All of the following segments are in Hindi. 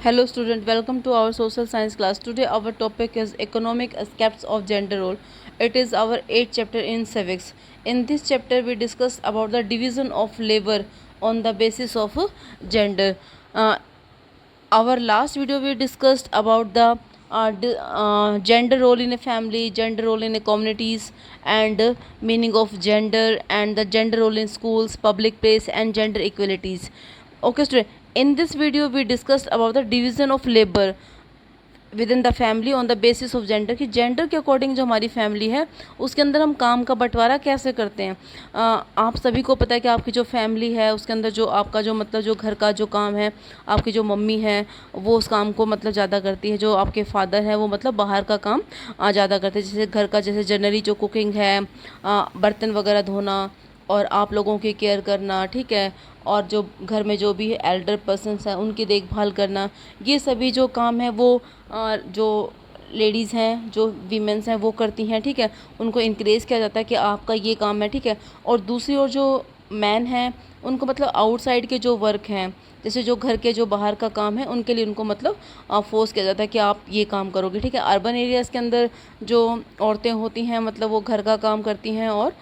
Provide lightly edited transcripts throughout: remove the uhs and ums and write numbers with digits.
Hello student, welcome to our social science class. Today our topic is economic aspects of gender role. It is our 8th chapter in civics. In this chapter we discuss about the division of labor on the basis of gender. Uh, our last video we discussed about the gender role in a family, gender role in a communities, and meaning of gender, and the gender role in schools, public place, and gender equalities. Okay student, in this video we discussed about the division of labor with in the family on the basis of gender कि जेंडर के अकॉर्डिंग जो हमारी फैमिली है उसके अंदर हम काम का बंटवारा कैसे करते हैं। आप सभी को पता है कि आपकी जो फैमिली है उसके अंदर जो आपका जो मतलब जो घर का जो काम है, आपकी जो मम्मी है वो उस काम को मतलब ज़्यादा करती है, जो आपके फादर है वो मतलब बाहर का काम ज़्यादा करते हैं, जैसे घर का जैसे जनरली जो कुकिंग है, बर्तन वगैरह धोना और आप लोगों की केयर करना, ठीक है, और जो घर में जो भी एल्डर पर्सन्स हैं उनकी देखभाल करना, ये सभी जो काम है वो जो लेडीज़ हैं, जो वीमेंस हैं वो करती हैं, ठीक है। उनको इनक्रेज किया जाता है कि आपका ये काम है, ठीक है। और दूसरी ओर जो मैन हैं उनको मतलब आउटसाइड के जो वर्क हैं, जैसे जो घर के जो बाहर का काम है उनके लिए उनको मतलब फोर्स किया जाता है कि आप ये काम करोगे, ठीक है। अर्बन एरियाज़ के अंदर जो औरतें होती हैं मतलब वो घर का काम करती हैं और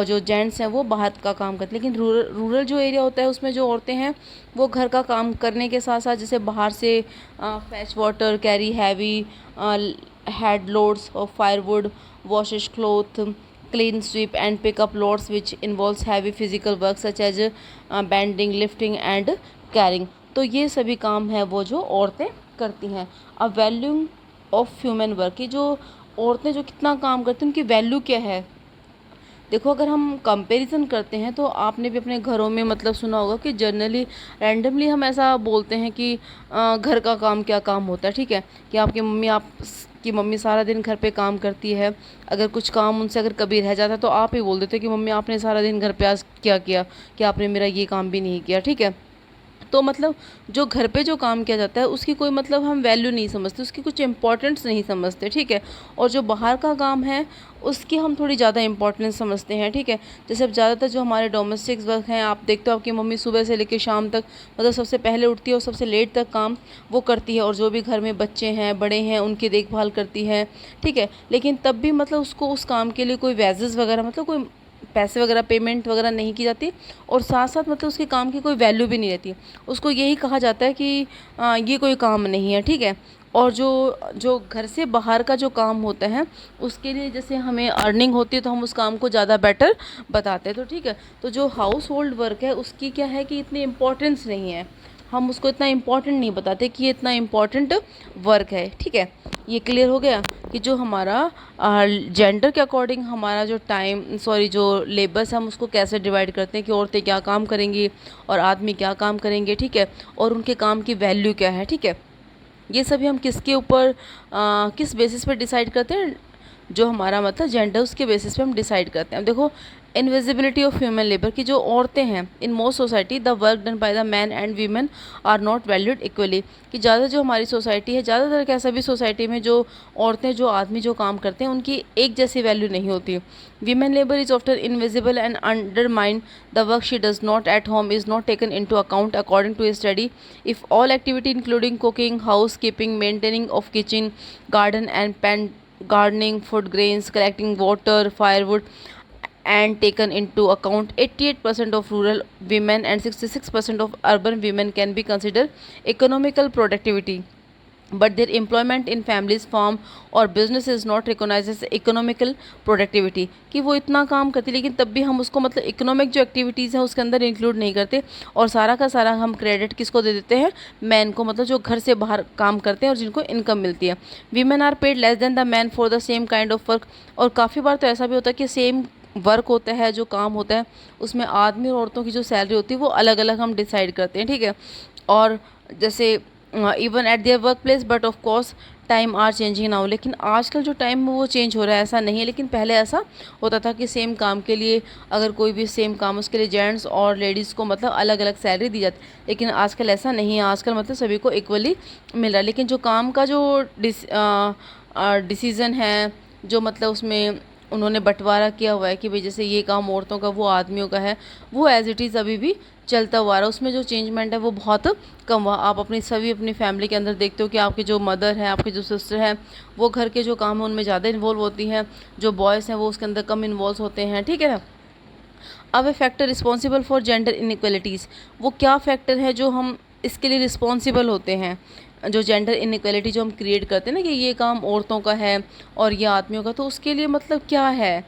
जो जेंट्स हैं वो बाहर का काम करते हैं। लेकिन रूरल जो एरिया होता है उसमें जो औरतें हैं वो घर का काम करने के साथ साथ जैसे बाहर से fetch water, carry heavy head loads of firewood, washes cloth, clean, sweep and pick up loads which involves heavy physical work such as bending, lifting and carrying। तो ये सभी काम है वो जो औरतें करती हैं। अब वैल्यू ऑफ ह्यूमन वर्क की जो औरतें जो कितना काम करती हैं उनकी वैल्यू क्या है। देखो अगर हम कंपैरिजन करते हैं तो आपने भी अपने घरों में मतलब सुना होगा कि जनरली रैंडमली हम ऐसा बोलते हैं कि घर का काम क्या काम होता है, ठीक है, कि आपकी मम्मी सारा दिन घर पे काम करती है। अगर कुछ काम उनसे अगर कभी रह जाता है तो आप ही बोल देते हो कि मम्मी आपने सारा दिन घर पे आज क्या किया कि आपने मेरा ये काम भी नहीं किया, ठीक है। तो मतलब जो घर पे जो काम किया जाता है उसकी कोई मतलब हम वैल्यू नहीं समझते, उसकी कुछ इम्पोर्टेंस नहीं समझते, ठीक है। और जो बाहर का काम है उसकी हम थोड़ी ज़्यादा इंपॉर्टेंस समझते हैं, ठीक है। जैसे अब ज़्यादातर जो हमारे डोमेस्टिक वर्क हैं, आप देखते हो आपकी मम्मी सुबह से लेकर शाम तक मतलब सबसे पहले उठती है और सबसे लेट तक काम वो करती है, और जो भी घर में बच्चे हैं बड़े हैं उनकी देखभाल करती है, ठीक है। लेकिन तब भी मतलब उसको उस काम के लिए कोई वेजेस वगैरह मतलब कोई पैसे वगैरह पेमेंट वगैरह नहीं की जाती, और साथ साथ मतलब उसके काम की कोई वैल्यू भी नहीं रहती। उसको यही कहा जाता है कि ये कोई काम नहीं है, ठीक है। और जो जो घर से बाहर का जो काम होता है उसके लिए जैसे हमें अर्निंग होती है तो हम उस काम को ज़्यादा बेटर बताते हैं, तो ठीक है। तो जो हाउस होल्ड वर्क है उसकी क्या है कि इतनी इम्पोर्टेंस नहीं है, हम उसको इतना इम्पोर्टेंट नहीं बताते कि ये इतना इम्पोर्टेंट वर्क है, ठीक है। ये क्लियर हो गया कि जो हमारा जेंडर के अकॉर्डिंग हमारा जो जो लेबर्स हम उसको कैसे डिवाइड करते हैं कि औरतें क्या काम करेंगी और आदमी क्या काम करेंगे, ठीक है, और उनके काम की वैल्यू क्या है, ठीक है। ये सभी हम किसके ऊपर किस बेसिस पे डिसाइड करते हैं, जो हमारा मतलब जेंडर उसके बेसिस पे हम डिसाइड करते हैं। देखो इनविजिबिलिटी ऑफ ह्यूमन लेबर की जो औरतें हैं in most society the work done by the man and women are not valued equally, कि ज़्यादा जो हमारी सोसाइटी है, ज़्यादातर कैसा भी सोसाइटी में जो औरतें जो आदमी जो काम करते हैं उनकी एक जैसी वैल्यू नहीं होती। Women labour is often invisible and undermine the work she does not at home is not taken in to account according to a study if all activity including cooking, house keeping, maintaining of kitchen, garden and pen gardening, food grains, collecting water, firewood, and taken into account 88% of rural women and 66% of urban women can be considered economical productivity, but their employment in families, farm और business is not recognized as economical productivity, कि वो इतना काम करती लेकिन तब भी हम उसको मतलब इकोनॉमिक जो एक्टिविटीज़ हैं उसके अंदर इंक्लूड नहीं करते, और सारा का सारा हम क्रेडिट किसको दे देते हैं, मैन को, मतलब जो घर से बाहर काम करते हैं और जिनको इनकम मिलती है। Women are paid less than the man for the same kind of work, और काफ़ी बार तो ऐसा भी होता है कि सेम वर्क होता है, जो काम होता है उसमें आदमी और औरतों की जो सैलरी होती है वो अलग अलग हम डिसाइड करते हैं, ठीक है। और जैसे even at their work place, but of course time are changing now, लेकिन आजकल जो टाइम है वो चेंज हो रहा है, ऐसा नहीं है। लेकिन पहले ऐसा होता था कि सेम काम के लिए अगर कोई भी सेम काम उसके लिए जेंट्स और लेडीज़ को मतलब अलग अलग सैलरी दी जाती, लेकिन आजकल ऐसा नहीं है, आजकल मतलब सभी को इक्वली मिल रहा है। लेकिन जो काम का जो डिसीज़न है, जो मतलब उसमें उन्होंने बंटवारा किया हुआ है कि भाई जैसे ये काम औरतों का वो आदमियों का है, वो एज़ इट इज़ अभी भी चलता हुआ आ रहा है। उसमें जो चेंजमेंट है वो बहुत कम हुआ। आप अपनी फैमिली के अंदर देखते हो कि आपकी जो मदर है, आपकी जो सिस्टर है, वो घर के जो काम है उनमें ज़्यादा इन्वॉल्व होती हैं, जो बॉयज़ हैं वो उसके अंदर कम इन्वॉल्व होते हैं, ठीक है ना। अब ए factor responsible for gender inequalities, वो क्या फैक्टर है जो हम इसके लिए रिस्पॉन्सिबल होते हैं, जो जेंडर इनइक्वलिटी जो हम क्रिएट करते हैं ना कि ये काम औरतों का है और ये आदमियों का, तो उसके लिए मतलब क्या है।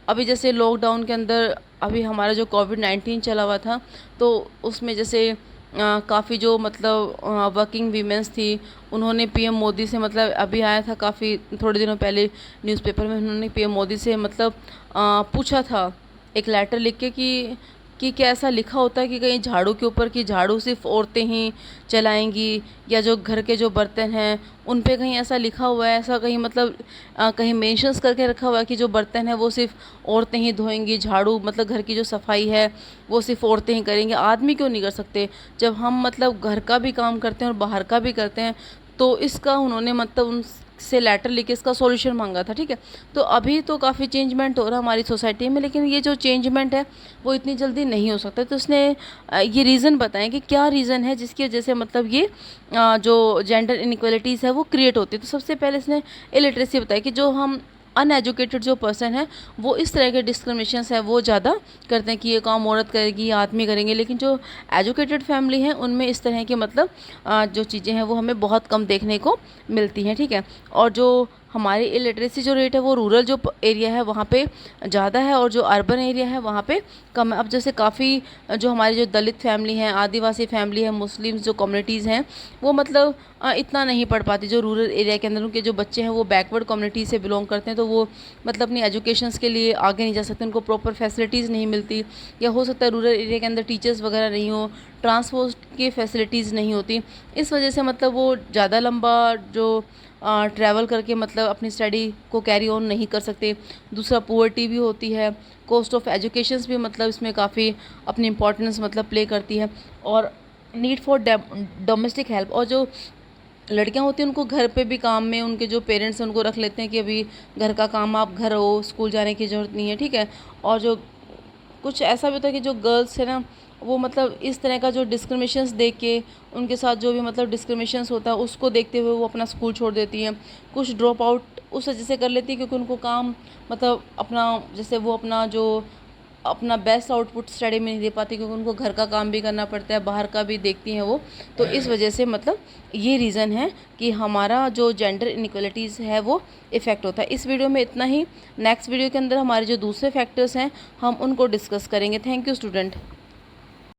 अभी जैसे लॉकडाउन के अंदर अभी हमारा जो कोविड-19 चला हुआ था, तो उसमें जैसे काफ़ी जो मतलब वर्किंग वीमेंस थी, उन्होंने पीएम मोदी से, मतलब अभी आया था काफ़ी थोड़े दिनों पहले न्यूज़पेपर में, उन्होंने पीएम मोदी से मतलब पूछा था एक लेटर लिख के कि क्या ऐसा लिखा होता है कि कहीं झाड़ू के ऊपर कि झाड़ू सिर्फ औरतें ही चलाएंगी, या जो घर के जो बर्तन हैं उन पे कहीं ऐसा लिखा हुआ है, ऐसा कहीं मतलब कहीं मेंशंस करके रखा हुआ है कि जो बर्तन है वो सिर्फ औरतें ही धोएंगी, झाड़ू मतलब घर की जो सफाई है वो सिर्फ औरतें ही करेंगी, आदमी क्यों नहीं कर सकते। जब हम मतलब घर का भी काम करते हैं और बाहर का भी करते हैं, तो इसका उन्होंने मतलब उनसे लेटर लिख के इसका सॉल्यूशन मांगा था, ठीक है। तो अभी तो काफ़ी चेंजमेंट हो रहा है हमारी सोसाइटी में, लेकिन ये जो चेंजमेंट है वो इतनी जल्दी नहीं हो सकता। तो उसने ये रीज़न बताएं कि क्या रीज़न है जिसकी वजह से मतलब ये जो जेंडर इनइक्वालिटीज़ है वो क्रिएट होती है। तो सबसे पहले इसने इलिटरेसी बताई कि जो हम अनएजुकेटेड जो पर्सन है वो इस तरह के डिस्क्रिमिनेशंस है वो ज़्यादा करते हैं कि ये काम औरत करेगी, ये आदमी करेंगे, लेकिन जो एजुकेटेड फैमिली हैं उनमें इस तरह की मतलब जो चीज़ें हैं वो हमें बहुत कम देखने को मिलती हैं, ठीक है। और जो हमारी इलिटरेसी जो रेट है वो रूरल जो एरिया है वहाँ पे ज़्यादा है, और जो अर्बन एरिया है वहाँ पे कम है। अब जैसे काफ़ी जो हमारी जो दलित फैमिली हैं, आदिवासी फैमिली है, मुस्लिम्स जो कम्युनिटीज़ हैं, वो मतलब इतना नहीं पढ़ पाती। जो रूरल एरिया के अंदर उनके जो बच्चे हैं वो बैकवर्ड कम्युनिटी से बिलोंग करते हैं, तो वो मतलब अपनी एजुकेशंस के लिए आगे नहीं जा सकते, उनको प्रॉपर फैसिलिटीज़ नहीं मिलती, या हो सकता है रूरल एरिया के अंदर टीचर्स वगैरह नहीं हो, ट्रांसपोर्ट की फैसिलिटीज़ नहीं होती। इस वजह से मतलब वो ज़्यादा लंबा जो ट्रैवल करके मतलब अपनी स्टडी को कैरी ऑन नहीं कर सकते। दूसरा पुअर्टी भी होती है, कॉस्ट ऑफ एजुकेशंस भी मतलब इसमें काफ़ी अपनी इम्पोर्टेंस मतलब प्ले करती है, और नीड फॉर डोमेस्टिक हेल्प। और जो लड़कियां होती हैं उनको घर पे भी काम में उनके जो पेरेंट्स हैं उनको रख लेते हैं कि अभी घर का काम आप घर हो, स्कूल जाने की ज़रूरत नहीं है, ठीक है। और जो कुछ ऐसा भी होता है कि जो गर्ल्स है ना वो मतलब इस तरह का जो डिस्क्रिमिनेशंस देख के, उनके साथ जो भी मतलब डिस्क्रिमिनेशंस होता है उसको देखते हुए वो अपना स्कूल छोड़ देती हैं, कुछ ड्रॉप आउट उस वजह से कर लेती है क्योंकि उनको काम मतलब अपना जैसे वो अपना बेस्ट आउटपुट स्टडी में नहीं दे पाती, क्योंकि उनको घर का काम भी करना पड़ता है, बाहर का भी देखती हैं वो। तो इस वजह से मतलब ये रीज़न है कि हमारा जो जेंडर इनइक्वलिटीज़ है वो इफ़ेक्ट होता है। इस वीडियो में इतना ही। नेक्स्ट वीडियो के अंदर हमारे जो दूसरे फैक्टर्स हैं हम उनको डिस्कस करेंगे। Thank you student.